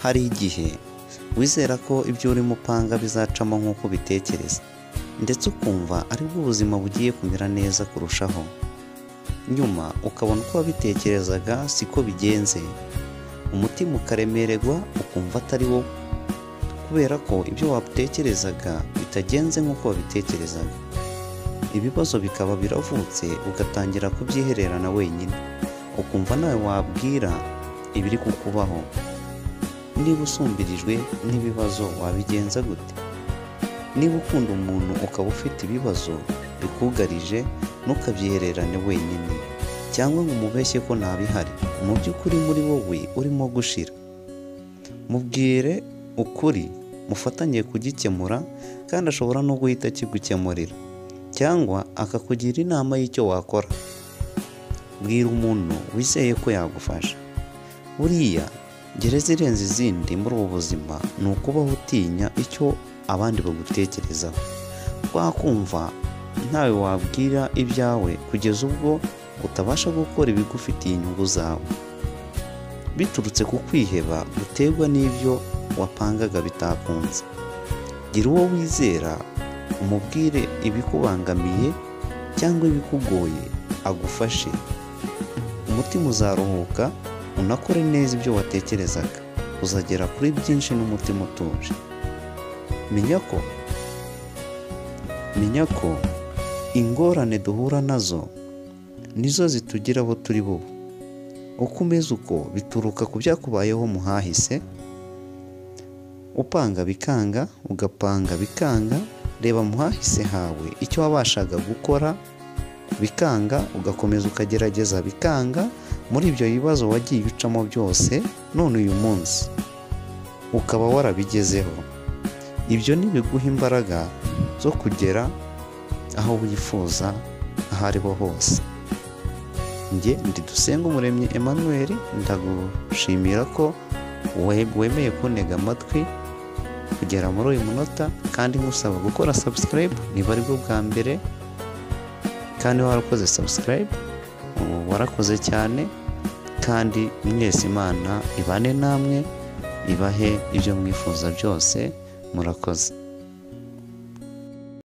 hari igihe wizera ko ibyo urimo upanga bizacamo nk'uko bitekereza ndetse ukumva aribwo ubuzima bugiye kumera neza kurushaho, nyuma ukabona uko wabitekerezaga siko bigenze, umutima ukaremererwa ukumva atari wowe kubera ko ibyo watekerezaga bitagenze nk'uko wabitekerezaga. Ibibazo bikaba biravutse ugatangira kubyihererana wenyine, ukumva nawe wabwira ibiri kukubaho. Niba usumbirijwe n'ibibazo wabigenza gute? Niba ukunda umuntu ukaba ufite ibibazo bikugarije ntukabyihererane wenyine cyangwa ngo umubeshye ko ntabihari, mu by'ukuri muri wowe urimo gushira. Mubwire ukuri, mufatanye kugikemura kandi ashobora no guhita akigukemurira cyangwa akakugira inama y'icyo wakora. Bwira umuntu wizeye ko yagufasha. Buriya gereza irenze izindi muri ubu buzima ni ukubaho utinya icyo abandi bagutekerezaho. Wakumva ntawe wabwira ibyawe kugeza ubwo utabasha gukora ibigufitiye inyungu zawe, biturutse ku kwiheba guterwa n'ibyo wapangaga bitakunze. Gira uwo wizera, umubwire ibikubangamiye cyangwa ibikugoye agufashe. Umutima uzaruhuka, unakore neza ibyo watekerezaga, uzagera kuri byinshi n'umutima utuje. Menya ko ingorane duhura nazo nizo zitugira abo turi bo. Uko umeze uko bituruka ku byakubayeho mu hahise. Upanga bikanga, ugapanga bikanga. Reba mu hahise hawe icyo wabashaga gukora bikanga, ugakomeza ukagerageza bikanga. Muri ibyo bibazo wagiye ucamo byose, none uyu munsi ukaba warabigezeho. Ibyo ntibiguha imbaraga zo kugera aho wifuza aho ariho hose. Njye ndi Dusengumuremyi Emmanuel, ndagushimira ko wemeye kuntega amatwi kugera muri uyu munota, kandi nkusaba gukora subscribe niba ari bwo bwa mbere, kandi warakoze subscribe warakoze cyane. Kandi mwese Imana ibane namwe, ibahe ibyo mwifuza byose. Murakoze.